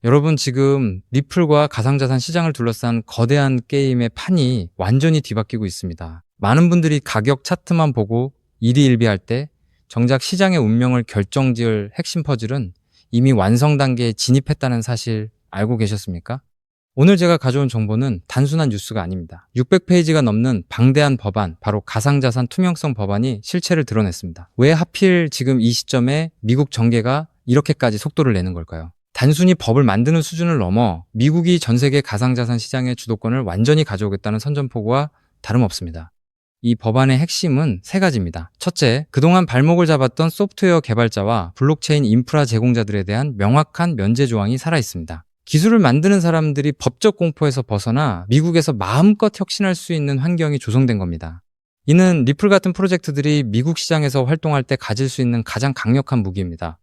여러분 지금 리플과 가상자산 시장을 둘러싼 거대한 게임의 판이 완전히 뒤바뀌고 있습니다. 많은 분들이 가격 차트만 보고 일희일비할 때 정작 시장의 운명을 결정지을 핵심 퍼즐은 이미 완성 단계에 진입했다는 사실 알고 계셨습니까? 오늘 제가 가져온 정보는 단순한 뉴스가 아닙니다. 600페이지가 넘는 방대한 법안, 바로 가상자산 투명성 법안이 실체를 드러냈습니다. 왜 하필 지금 이 시점에 미국 정계가 이렇게까지 속도를 내는 걸까요? 단순히 법을 만드는 수준을 넘어 미국이 전 세계 가상자산 시장의 주도권을 완전히 가져오겠다는 선전포고와 다름없습니다. 이 법안의 핵심은 세 가지입니다. 첫째, 그동안 발목을 잡았던 소프트웨어 개발자와 블록체인 인프라 제공자들에 대한 명확한 면제 조항이 살아있습니다. 기술을 만드는 사람들이 법적 공포에서 벗어나 미국에서 마음껏 혁신할 수 있는 환경이 조성된 겁니다. 이는 리플 같은 프로젝트들이 미국 시장에서 활동할 때 가질 수 있는 가장 강력한 무기입니다.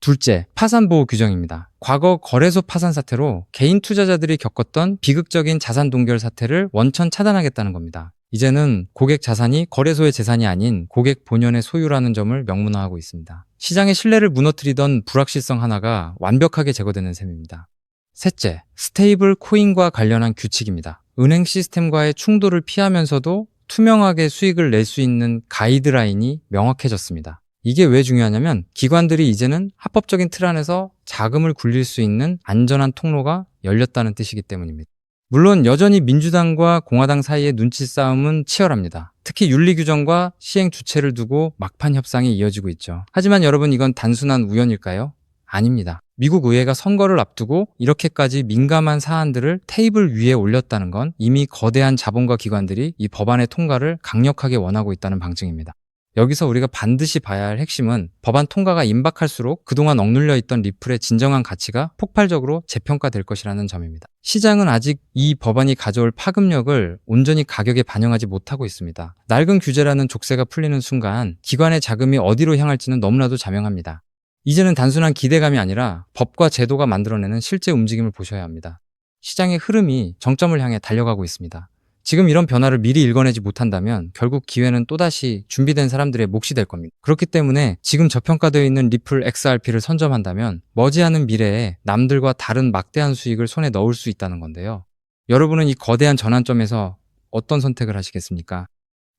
둘째, 파산 보호 규정입니다. 과거 거래소 파산 사태로 개인 투자자들이 겪었던 비극적인 자산 동결 사태를 원천 차단하겠다는 겁니다. 이제는 고객 자산이 거래소의 재산이 아닌 고객 본연의 소유라는 점을 명문화하고 있습니다. 시장의 신뢰를 무너뜨리던 불확실성 하나가 완벽하게 제거되는 셈입니다. 셋째, 스테이블 코인과 관련한 규칙입니다. 은행 시스템과의 충돌을 피하면서도 투명하게 수익을 낼 수 있는 가이드라인이 명확해졌습니다. 이게 왜 중요하냐면 기관들이 이제는 합법적인 틀 안에서 자금을 굴릴 수 있는 안전한 통로가 열렸다는 뜻이기 때문입니다. 물론 여전히 민주당과 공화당 사이의 눈치 싸움은 치열합니다. 특히 윤리 규정과 시행 주체를 두고 막판 협상이 이어지고 있죠. 하지만 여러분, 이건 단순한 우연일까요? 아닙니다. 미국 의회가 선거를 앞두고 이렇게까지 민감한 사안들을 테이블 위에 올렸다는 건 이미 거대한 자본과 기관들이 이 법안의 통과를 강력하게 원하고 있다는 방증입니다. 여기서 우리가 반드시 봐야 할 핵심은 법안 통과가 임박할수록 그동안 억눌려 있던 리플의 진정한 가치가 폭발적으로 재평가될 것이라는 점입니다. 시장은 아직 이 법안이 가져올 파급력을 온전히 가격에 반영하지 못하고 있습니다. 낡은 규제라는 족쇄가 풀리는 순간 기관의 자금이 어디로 향할지는 너무나도 자명합니다. 이제는 단순한 기대감이 아니라 법과 제도가 만들어내는 실제 움직임을 보셔야 합니다. 시장의 흐름이 정점을 향해 달려가고 있습니다. 지금 이런 변화를 미리 읽어내지 못한다면 결국 기회는 또다시 준비된 사람들의 몫이 될 겁니다. 그렇기 때문에 지금 저평가되어 있는 리플 XRP를 선점한다면 머지않은 미래에 남들과 다른 막대한 수익을 손에 넣을 수 있다는 건데요. 여러분은 이 거대한 전환점에서 어떤 선택을 하시겠습니까?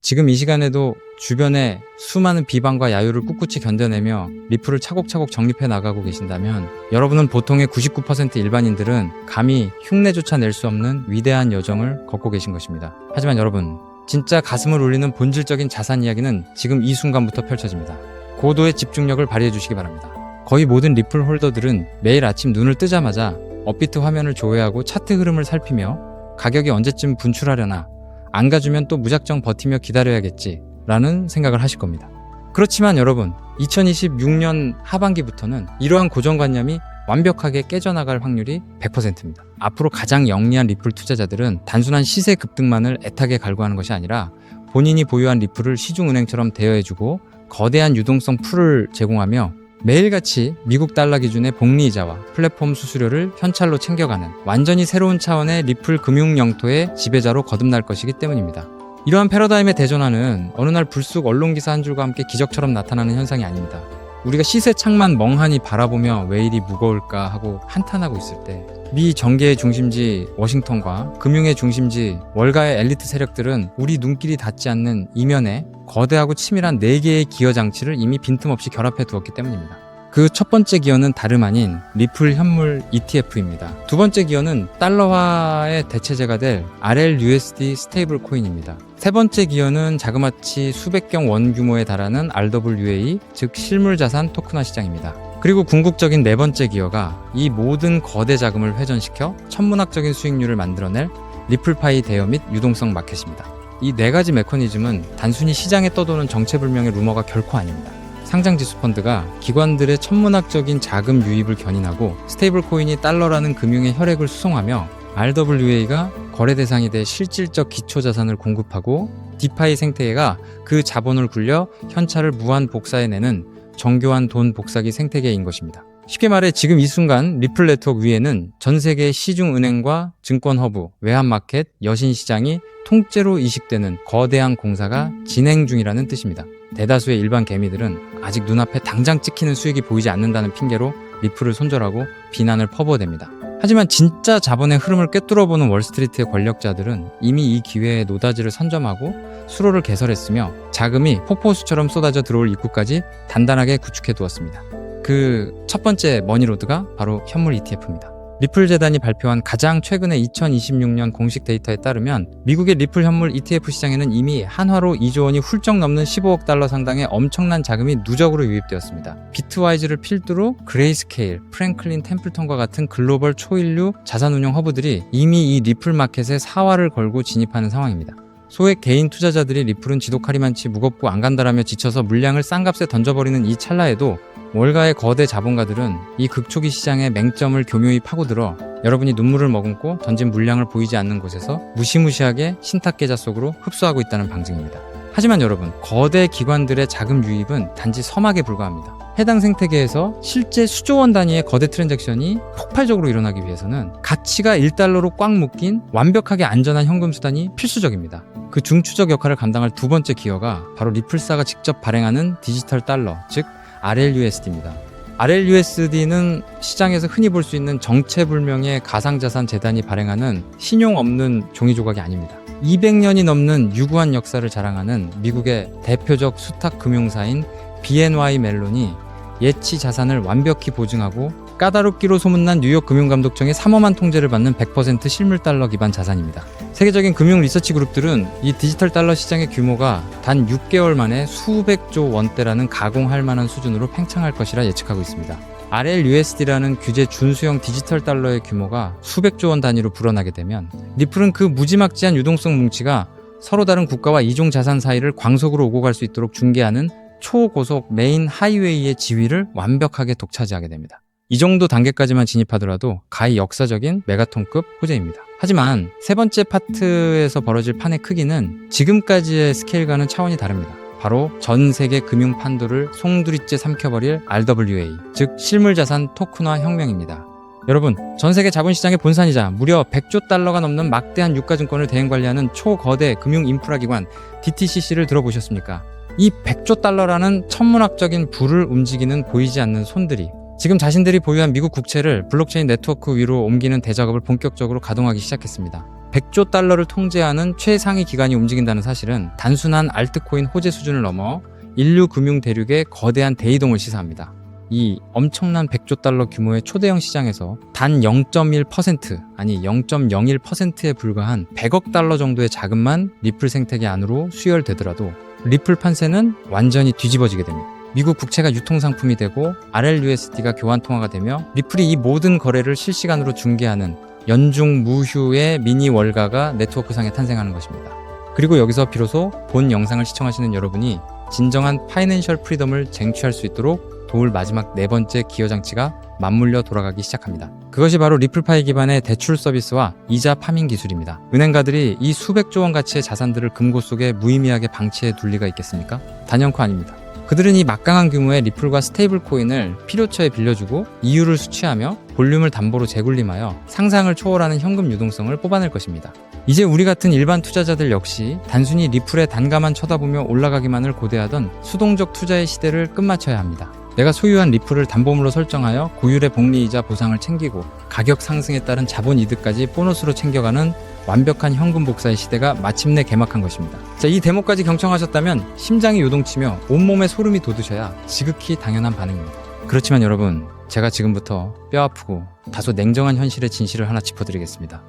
지금 이 시간에도 주변에 수많은 비방과 야유를 꿋꿋이 견뎌내며 리플을 차곡차곡 정립해 나가고 계신다면 여러분은 보통의 99% 일반인들은 감히 흉내조차 낼 수 없는 위대한 여정을 걷고 계신 것입니다. 하지만 여러분, 진짜 가슴을 울리는 본질적인 자산 이야기는 지금 이 순간부터 펼쳐집니다. 고도의 집중력을 발휘해 주시기 바랍니다. 거의 모든 리플 홀더들은 매일 아침 눈을 뜨자마자 업비트 화면을 조회하고 차트 흐름을 살피며 가격이 언제쯤 분출하려나, 안 가주면 또 무작정 버티며 기다려야겠지 라는 생각을 하실 겁니다. 그렇지만 여러분, 2026년 하반기부터는 이러한 고정관념이 완벽하게 깨져나갈 확률이 100%입니다. 앞으로 가장 영리한 리플 투자자들은 단순한 시세 급등만을 애타게 갈구하는 것이 아니라 본인이 보유한 리플을 시중은행처럼 대여해주고 거대한 유동성 풀을 제공하며 매일같이 미국 달러 기준의 복리이자와 플랫폼 수수료를 현찰로 챙겨가는 완전히 새로운 차원의 리플 금융 영토의 지배자로 거듭날 것이기 때문입니다. 이러한 패러다임의 대전환은 어느 날 불쑥 언론기사 한 줄과 함께 기적처럼 나타나는 현상이 아닙니다. 우리가 시세창만 멍하니 바라보며 왜 이리 무거울까 하고 한탄하고 있을 때 미 정계의 중심지 워싱턴과 금융의 중심지 월가의 엘리트 세력들은 우리 눈길이 닿지 않는 이면에 거대하고 치밀한 4개의 기여 장치를 이미 빈틈없이 결합해 두었기 때문입니다. 그 첫 번째 기여는 다름 아닌 리플 현물 ETF입니다. 두 번째 기여는 달러화의 대체제가 될 RLUSD 스테이블 코인입니다. 세 번째 기여는 자그마치 수백경 원 규모에 달하는 RWA, 즉 실물자산 토큰화 시장입니다. 그리고 궁극적인 네 번째 기여가 이 모든 거대 자금을 회전시켜 천문학적인 수익률을 만들어낼 리플파이 대여 및 유동성 마켓입니다. 이 네 가지 메커니즘은 단순히 시장에 떠도는 정체불명의 루머가 결코 아닙니다. 상장지수 펀드가 기관들의 천문학적인 자금 유입을 견인하고 스테이블 코인이 달러라는 금융의 혈액을 수송하며 RWA가 거래 대상이 돼 실질적 기초자산을 공급하고 디파이 생태계가 그 자본을 굴려 현찰을 무한 복사해내는 정교한 돈 복사기 생태계인 것입니다. 쉽게 말해 지금 이 순간 리플 네트워크 위에는 전 세계 시중은행과 증권허브, 외환마켓, 여신시장이 통째로 이식되는 거대한 공사가 진행 중이라는 뜻입니다. 대다수의 일반 개미들은 아직 눈앞에 당장 찍히는 수익이 보이지 않는다는 핑계로 리플을 손절하고 비난을 퍼부어댑니다. 하지만 진짜 자본의 흐름을 꿰뚫어보는 월스트리트의 권력자들은 이미 이 기회에 노다지를 선점하고 수로를 개설했으며 자금이 폭포수처럼 쏟아져 들어올 입구까지 단단하게 구축해두었습니다. 그 첫 번째 머니로드가 바로 현물 ETF입니다. 리플 재단이 발표한 가장 최근의 2026년 공식 데이터에 따르면 미국의 리플 현물 ETF 시장에는 이미 한화로 2조 원이 훌쩍 넘는 15억 달러 상당의 엄청난 자금이 누적으로 유입되었습니다. 비트와이즈를 필두로 그레이스케일, 프랭클린 템플턴과 같은 글로벌 초일류 자산운용 허브들이 이미 이 리플 마켓에 사활을 걸고 진입하는 상황입니다. 소액 개인 투자자들이 리플은 지독하리 많지 무겁고 안 간다라며 지쳐서 물량을 싼 값에 던져버리는 이 찰나에도 월가의 거대 자본가들은 이 극초기 시장의 맹점을 교묘히 파고들어 여러분이 눈물을 머금고 던진 물량을 보이지 않는 곳에서 무시무시하게 신탁 계좌 속으로 흡수하고 있다는 방증입니다. 하지만 여러분, 거대 기관들의 자금 유입은 단지 서막에 불과합니다. 해당 생태계에서 실제 수조 원 단위의 거대 트랜잭션이 폭발적으로 일어나기 위해서는 가치가 1달러로 꽉 묶인 완벽하게 안전한 현금 수단이 필수적입니다. 그 중추적 역할을 감당할 두 번째 기여가 바로 리플사가 직접 발행하는 디지털 달러, 즉 RLUSD입니다. RLUSD는 시장에서 흔히 볼 수 있는 정체불명의 가상자산 재단이 발행하는 신용 없는 종이 조각이 아닙니다. 200년이 넘는 유구한 역사를 자랑하는 미국의 대표적 수탁 금융사인 BNY 멜론이 예치 자산을 완벽히 보증하고 까다롭기로 소문난 뉴욕 금융감독청의 삼엄한 통제를 받는 100% 실물 달러 기반 자산입니다. 세계적인 금융 리서치 그룹들은 이 디지털 달러 시장의 규모가 단 6개월 만에 수백조 원대라는 가공할 만한 수준으로 팽창할 것이라 예측하고 있습니다. RLUSD라는 규제 준수형 디지털 달러의 규모가 수백조 원 단위로 불어나게 되면 리플은 그 무지막지한 유동성 뭉치가 서로 다른 국가와 이종 자산 사이를 광속으로 오고 갈 수 있도록 중개하는 초고속 메인 하이웨이의 지위를 완벽하게 독차지하게 됩니다. 이 정도 단계까지만 진입하더라도 가히 역사적인 메가톤급 호재입니다. 하지만 세 번째 파트에서 벌어질 판의 크기는 지금까지의 스케일과는 차원이 다릅니다. 바로 전 세계 금융 판도를 송두리째 삼켜버릴 RWA, 즉 실물자산 토큰화 혁명입니다. 여러분, 전 세계 자본시장의 본산이자 무려 100조 달러가 넘는 막대한 유가증권을 대행관리하는 초거대 금융 인프라 기관 DTCC를 들어보셨습니까? 이 100조 달러라는 천문학적인 불을 움직이는 보이지 않는 손들이 지금 자신들이 보유한 미국 국채를 블록체인 네트워크 위로 옮기는 대작업을 본격적으로 가동하기 시작했습니다. 100조 달러를 통제하는 최상위 기관이 움직인다는 사실은 단순한 알트코인 호재 수준을 넘어 인류 금융 대륙의 거대한 대이동을 시사합니다. 이 엄청난 100조 달러 규모의 초대형 시장에서 단 0.1% 아니 0.01%에 불과한 100억 달러 정도의 자금만 리플 생태계 안으로 수혈되더라도 리플 판세는 완전히 뒤집어지게 됩니다. 미국 국채가 유통상품이 되고 RLUSD가 교환통화가 되며 리플이 이 모든 거래를 실시간으로 중개하는 연중 무휴의 미니 월가가 네트워크상에 탄생하는 것입니다. 그리고 여기서 비로소 본 영상을 시청하시는 여러분이 진정한 파이낸셜 프리덤을 쟁취할 수 있도록 도울 마지막 네 번째 기여장치가 맞물려 돌아가기 시작합니다. 그것이 바로 리플파이 기반의 대출 서비스와 이자 파밍 기술입니다. 은행가들이 이 수백조 원 가치의 자산들을 금고 속에 무의미하게 방치해 둘 리가 있겠습니까? 단연코 아닙니다. 그들은 이 막강한 규모의 리플과 스테이블 코인을 필요처에 빌려주고 이유를 수취하며 볼륨을 담보로 재굴림하여 상상을 초월하는 현금 유동성을 뽑아낼 것입니다. 이제 우리 같은 일반 투자자들 역시 단순히 리플의 단가만 쳐다보며 올라가기만을 고대하던 수동적 투자의 시대를 끝마쳐야 합니다. 내가 소유한 리플을 담보물로 설정하여 고율의 복리이자 보상을 챙기고 가격 상승에 따른 자본 이득까지 보너스로 챙겨가는 완벽한 현금 복사의 시대가 마침내 개막한 것입니다. 자, 이 대목까지 경청하셨다면 심장이 요동치며 온몸에 소름이 돋으셔야 지극히 당연한 반응입니다. 그렇지만 여러분, 제가 지금부터 뼈아프고 다소 냉정한 현실의 진실을 하나 짚어드리겠습니다.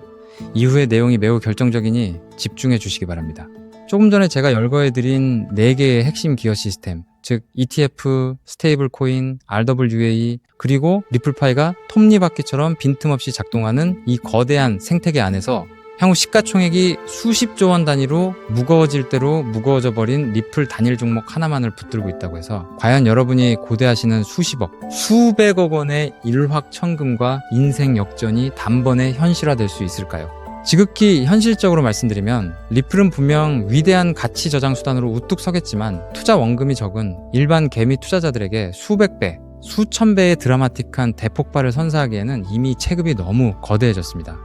이후의 내용이 매우 결정적이니 집중해 주시기 바랍니다. 조금 전에 제가 열거해드린 4개의 핵심 기여 시스템, 즉 ETF, 스테이블 코인, RWA, 그리고 리플파이가 톱니바퀴처럼 빈틈없이 작동하는 이 거대한 생태계 안에서 향후 시가총액이 수십조 원 단위로 무거워질 대로 무거워져 버린 리플 단일 종목 하나만을 붙들고 있다고 해서 과연 여러분이 고대하시는 수십억, 수백억 원의 일확천금과 인생 역전이 단번에 현실화될 수 있을까요? 지극히 현실적으로 말씀드리면 리플은 분명 위대한 가치 저장 수단으로 우뚝 서겠지만 투자 원금이 적은 일반 개미 투자자들에게 수백 배, 수천 배의 드라마틱한 대폭발을 선사하기에는 이미 체급이 너무 거대해졌습니다.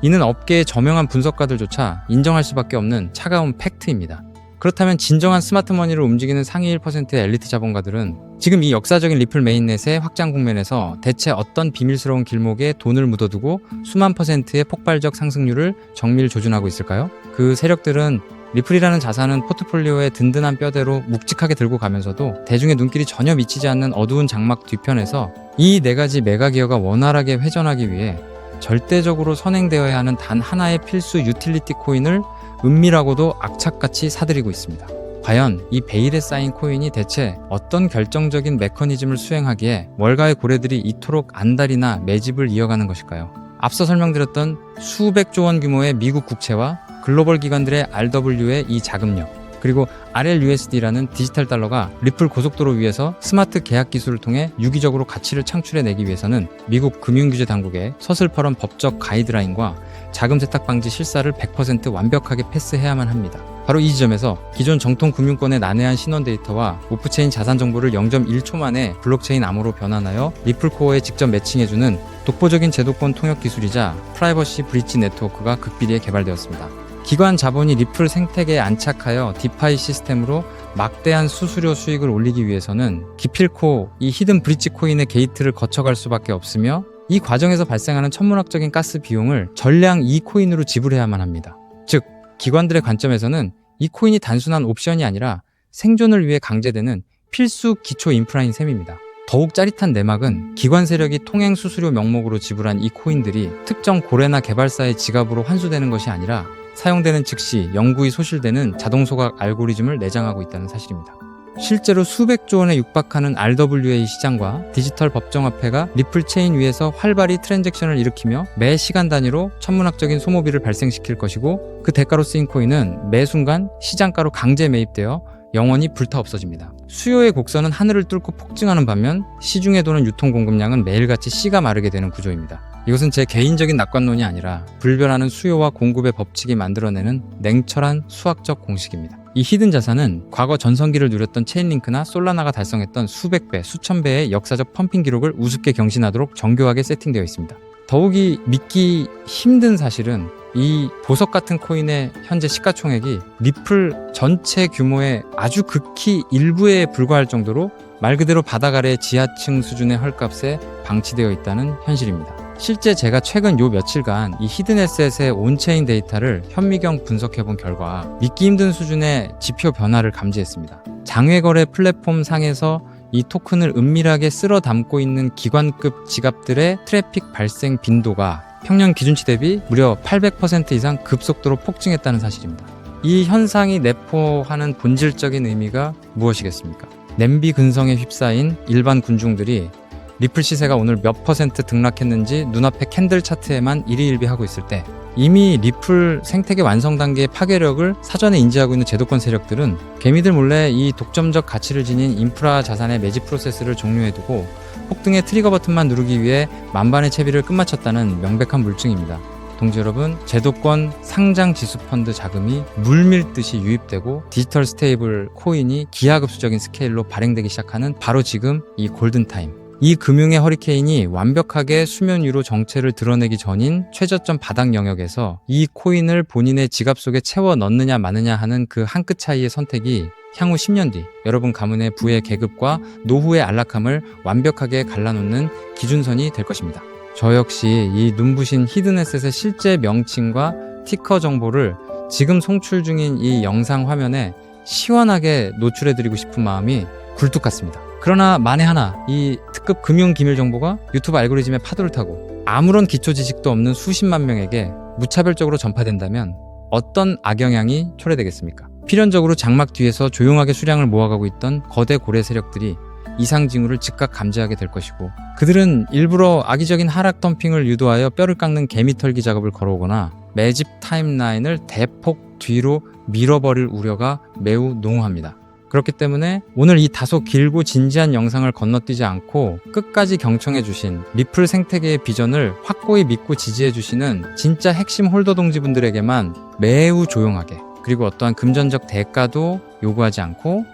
이는 업계의 저명한 분석가들조차 인정할 수밖에 없는 차가운 팩트입니다. 그렇다면 진정한 스마트머니를 움직이는 상위 1%의 엘리트 자본가들은 지금 이 역사적인 리플 메인넷의 확장 국면에서 대체 어떤 비밀스러운 길목에 돈을 묻어두고 수만 %의 폭발적 상승률을 정밀 조준하고 있을까요? 그 세력들은 리플이라는 자산은 포트폴리오의 든든한 뼈대로 묵직하게 들고 가면서도 대중의 눈길이 전혀 미치지 않는 어두운 장막 뒤편에서 이 네 가지 메가기어가 원활하게 회전하기 위해 절대적으로 선행되어야 하는 단 하나의 필수 유틸리티 코인을 은밀하고도 악착같이 사들이고 있습니다. 과연 이 베일에 쌓인 코인이 대체 어떤 결정적인 메커니즘을 수행하기에 월가의 고래들이 이토록 안달이나 매집을 이어가는 것일까요? 앞서 설명드렸던 수백조 원 규모의 미국 국채와 글로벌 기관들의 RW의 이 자금력, 그리고 RLUSD라는 디지털 달러가 리플 고속도로 위에서 스마트 계약 기술을 통해 유기적으로 가치를 창출해내기 위해서는 미국 금융규제 당국의 서슬퍼런 법적 가이드라인과 자금 세탁 방지 실사를 100% 완벽하게 패스해야만 합니다. 바로 이 지점에서 기존 정통 금융권의 난해한 신원 데이터와 오프체인 자산 정보를 0.1초 만에 블록체인 암호로 변환하여 리플 코어에 직접 매칭해주는 독보적인 제도권 통역 기술이자 프라이버시 브릿지 네트워크가 극비리에 개발되었습니다. 기관 자본이 리플 생태계에 안착하여 디파이 시스템으로 막대한 수수료 수익을 올리기 위해서는 기필코 이 히든 브릿지 코인의 게이트를 거쳐갈 수밖에 없으며 이 과정에서 발생하는 천문학적인 가스 비용을 전량 이 코인으로 지불해야만 합니다. 즉, 기관들의 관점에서는 이 코인이 단순한 옵션이 아니라 생존을 위해 강제되는 필수 기초 인프라인 셈입니다. 더욱 짜릿한 내막은 기관 세력이 통행 수수료 명목으로 지불한 이 코인들이 특정 고래나 개발사의 지갑으로 환수되는 것이 아니라 사용되는 즉시 영구히 소실되는 자동 소각 알고리즘을 내장하고 있다는 사실입니다. 실제로 수백조 원에 육박하는 RWA 시장과 디지털 법정화폐가 리플 체인 위에서 활발히 트랜잭션을 일으키며 매 시간 단위로 천문학적인 소모비를 발생시킬 것이고, 그 대가로 쓰인 코인은 매 순간 시장가로 강제 매입되어 영원히 불타 없어집니다. 수요의 곡선은 하늘을 뚫고 폭증하는 반면 시중에 도는 유통 공급량은 매일같이 씨가 마르게 되는 구조입니다. 이것은 제 개인적인 낙관론이 아니라 불변하는 수요와 공급의 법칙이 만들어내는 냉철한 수학적 공식입니다. 이 히든 자산은 과거 전성기를 누렸던 체인링크나 솔라나가 달성했던 수백 배, 수천 배의 역사적 펌핑 기록을 우습게 경신하도록 정교하게 세팅되어 있습니다. 더욱이 믿기 힘든 사실은 이 보석 같은 코인의 현재 시가총액이 리플 전체 규모의 아주 극히 일부에 불과할 정도로 말 그대로 바닥 아래 지하층 수준의 헐값에 방치되어 있다는 현실입니다. 실제 제가 최근 요 며칠간 이 히든에셋의 온체인 데이터를 현미경 분석해본 결과 믿기 힘든 수준의 지표 변화를 감지했습니다. 장외거래 플랫폼 상에서 이 토큰을 은밀하게 쓸어 담고 있는 기관급 지갑들의 트래픽 발생 빈도가 평년 기준치 대비 무려 800% 이상 급속도로 폭증했다는 사실입니다. 이 현상이 내포하는 본질적인 의미가 무엇이겠습니까? 냄비 근성에 휩싸인 일반 군중들이 리플 시세가 오늘 몇 % 등락했는지 눈앞에 캔들 차트에만 일희일비하고 있을 때, 이미 리플 생태계 완성 단계의 파괴력을 사전에 인지하고 있는 제도권 세력들은 개미들 몰래 이 독점적 가치를 지닌 인프라 자산의 매집 프로세스를 종료해두고 폭등의 트리거 버튼만 누르기 위해 만반의 채비를 끝마쳤다는 명백한 물증입니다. 동지 여러분, 제도권 상장 지수 펀드 자금이 물밀듯이 유입되고 디지털 스테이블 코인이 기하급수적인 스케일로 발행되기 시작하는 바로 지금 이 골든타임, 이 금융의 허리케인이 완벽하게 수면 위로 정체를 드러내기 전인 최저점 바닥 영역에서 이 코인을 본인의 지갑 속에 채워 넣느냐 마느냐 하는 그 한 끗 차이의 선택이 향후 10년 뒤 여러분 가문의 부의 계급과 노후의 안락함을 완벽하게 갈라놓는 기준선이 될 것입니다. 저 역시 이 눈부신 히든에셋의 실제 명칭과 티커 정보를 지금 송출 중인 이 영상 화면에 시원하게 노출해드리고 싶은 마음이 굴뚝 같습니다. 그러나 만에 하나 이 특급 금융 기밀 정보가 유튜브 알고리즘의 파도를 타고 아무런 기초 지식도 없는 수십만 명에게 무차별적으로 전파된다면 어떤 악영향이 초래되겠습니까? 필연적으로 장막 뒤에서 조용하게 수량을 모아가고 있던 거대 고래 세력들이 이상 징후를 즉각 감지하게 될 것이고, 그들은 일부러 악의적인 하락 덤핑을 유도하여 뼈를 깎는 개미털기 작업을 걸어오거나 매집 타임라인을 대폭 뒤로 밀어버릴 우려가 매우 농후합니다. 그렇기 때문에 오늘 이 다소 길고 진지한 영상을 건너뛰지 않고 끝까지 경청해주신 리플 생태계의 비전을 확고히 믿고 지지해주시는 진짜 핵심 홀더 동지분들에게만 매우 조용하게, 그리고 어떠한 금전적 대가도 요구하지 않고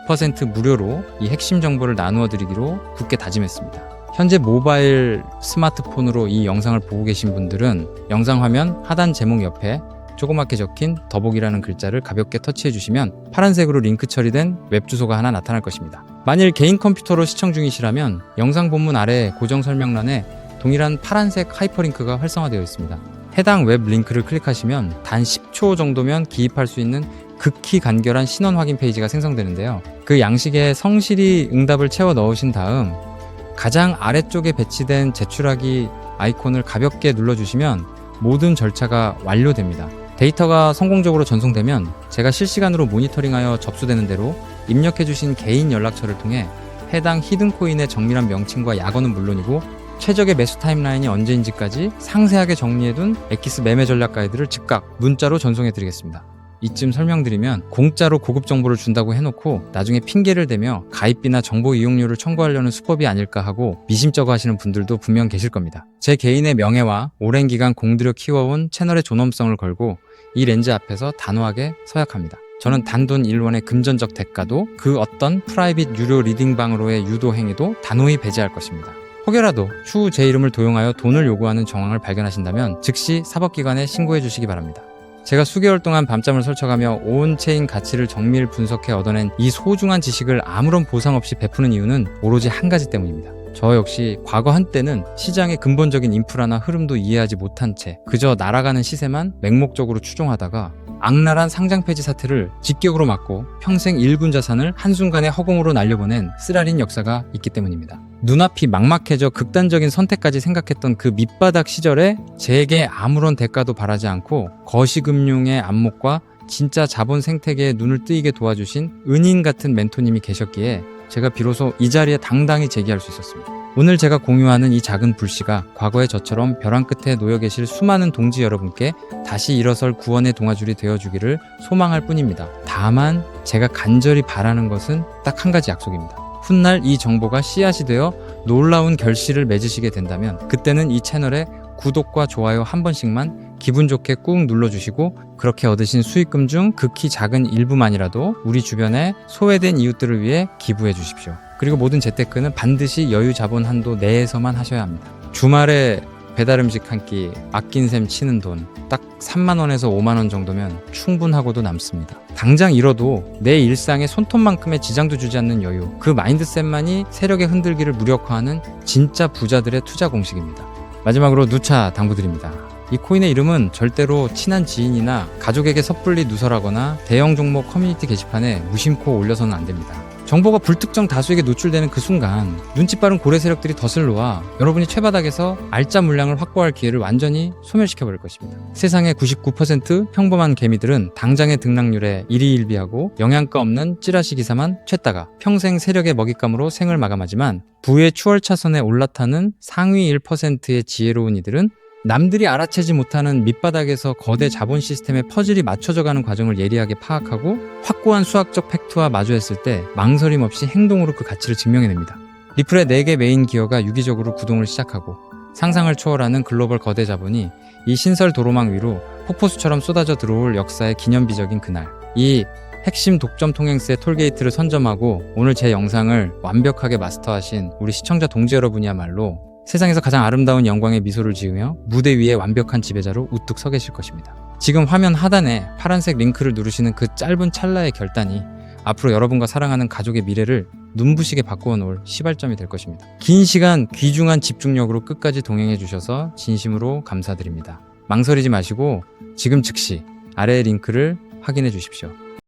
100% 무료로 이 핵심 정보를 나누어 드리기로 굳게 다짐했습니다. 현재 모바일 스마트폰으로 이 영상을 보고 계신 분들은 영상 화면 하단 제목 옆에 조그맣게 적힌 더보기라는 글자를 가볍게 터치해 주시면 파란색으로 링크 처리된 웹 주소가 하나 나타날 것입니다. 만일 개인 컴퓨터로 시청 중이시라면 영상 본문 아래 고정 설명란에 동일한 파란색 하이퍼링크가 활성화되어 있습니다. 해당 웹 링크를 클릭하시면 단 10초 정도면 기입할 수 있는 극히 간결한 신원 확인 페이지가 생성되는데요. 그 양식에 성실히 응답을 채워 넣으신 다음 가장 아래쪽에 배치된 제출하기 아이콘을 가볍게 눌러주시면 모든 절차가 완료됩니다. 데이터가 성공적으로 전송되면 제가 실시간으로 모니터링하여 접수되는 대로 입력해주신 개인 연락처를 통해 해당 히든코인의 정밀한 명칭과 약어는 물론이고 최적의 매수 타임라인이 언제인지까지 상세하게 정리해둔 엑기스 매매 전략 가이드를 즉각 문자로 전송해드리겠습니다. 이쯤 설명드리면 공짜로 고급 정보를 준다고 해놓고 나중에 핑계를 대며 가입비나 정보 이용료를 청구하려는 수법이 아닐까 하고 미심쩍어 하시는 분들도 분명 계실 겁니다. 제 개인의 명예와 오랜 기간 공들여 키워온 채널의 존엄성을 걸고 이 렌즈 앞에서 단호하게 서약합니다. 저는 단돈 1원의 금전적 대가도 그 어떤 프라이빗 유료 리딩방으로의 유도 행위도 단호히 배제할 것입니다. 혹여라도 추후 제 이름을 도용하여 돈을 요구하는 정황을 발견하신다면 즉시 사법기관에 신고해 주시기 바랍니다. 제가 수개월 동안 밤잠을 설쳐가며 온체인 가치를 정밀 분석해 얻어낸 이 소중한 지식을 아무런 보상 없이 베푸는 이유는 오로지 한 가지 때문입니다. 저 역시 과거 한때는 시장의 근본적인 인프라나 흐름도 이해하지 못한 채 그저 날아가는 시세만 맹목적으로 추종하다가 악랄한 상장 폐지 사태를 직격으로 맞고 평생 일군 자산을 한순간에 허공으로 날려보낸 쓰라린 역사가 있기 때문입니다. 눈앞이 막막해져 극단적인 선택까지 생각했던 그 밑바닥 시절에 제게 아무런 대가도 바라지 않고 거시금융의 안목과 진짜 자본 생태계에 눈을 뜨이게 도와주신 은인 같은 멘토님이 계셨기에 제가 비로소 이 자리에 당당히 제기할 수 있었습니다. 오늘 제가 공유하는 이 작은 불씨가 과거의 저처럼 벼랑 끝에 놓여 계실 수많은 동지 여러분께 다시 일어설 구원의 동아줄이 되어주기를 소망할 뿐입니다. 다만 제가 간절히 바라는 것은 딱 한 가지 약속입니다. 훗날 이 정보가 씨앗이 되어 놀라운 결실을 맺으시게 된다면 그때는 이 채널에 구독과 좋아요 한 번씩만 기분 좋게 꾹 눌러주시고 그렇게 얻으신 수익금 중 극히 작은 일부만이라도 우리 주변에 소외된 이웃들을 위해 기부해 주십시오. 그리고 모든 재테크는 반드시 여유 자본 한도 내에서만 하셔야 합니다. 주말에 배달 음식 한 끼 아낀 셈 치는 돈 딱 3만원에서 5만원 정도면 충분하고도 남습니다. 당장 잃어도 내 일상에 손톱만큼의 지장도 주지 않는 여유, 그 마인드셋만이 세력의 흔들기를 무력화하는 진짜 부자들의 투자 공식입니다. 마지막으로 누차 당부드립니다. 이 코인의 이름은 절대로 친한 지인이나 가족에게 섣불리 누설하거나 대형 종목 커뮤니티 게시판에 무심코 올려서는 안 됩니다. 정보가 불특정 다수에게 노출되는 그 순간 눈치 빠른 고래 세력들이 덫을 놓아 여러분이 최바닥에서 알짜 물량을 확보할 기회를 완전히 소멸시켜버릴 것입니다. 세상의 99% 평범한 개미들은 당장의 등락률에 일희일비하고 영양가 없는 찌라시 기사만 쬐다가 평생 세력의 먹잇감으로 생을 마감하지만 부의 추월차선에 올라타는 상위 1%의 지혜로운 이들은 남들이 알아채지 못하는 밑바닥에서 거대 자본 시스템의 퍼즐이 맞춰져가는 과정을 예리하게 파악하고 확고한 수학적 팩트와 마주했을 때 망설임 없이 행동으로 그 가치를 증명해냅니다. 리플의 4개 메인 기어가 유기적으로 구동을 시작하고 상상을 초월하는 글로벌 거대 자본이 이 신설 도로망 위로 폭포수처럼 쏟아져 들어올 역사의 기념비적인 그날, 이 핵심 독점 통행세 톨게이트를 선점하고 오늘 제 영상을 완벽하게 마스터하신 우리 시청자 동지 여러분이야말로 세상에서 가장 아름다운 영광의 미소를 지으며 무대 위에 완벽한 지배자로 우뚝 서 계실 것입니다. 지금 화면 하단에 파란색 링크를 누르시는 그 짧은 찰나의 결단이 앞으로 여러분과 사랑하는 가족의 미래를 눈부시게 바꾸어 놓을 시발점이 될 것입니다. 긴 시간 귀중한 집중력으로 끝까지 동행해 주셔서 진심으로 감사드립니다. 망설이지 마시고 지금 즉시 아래의 링크를 확인해 주십시오.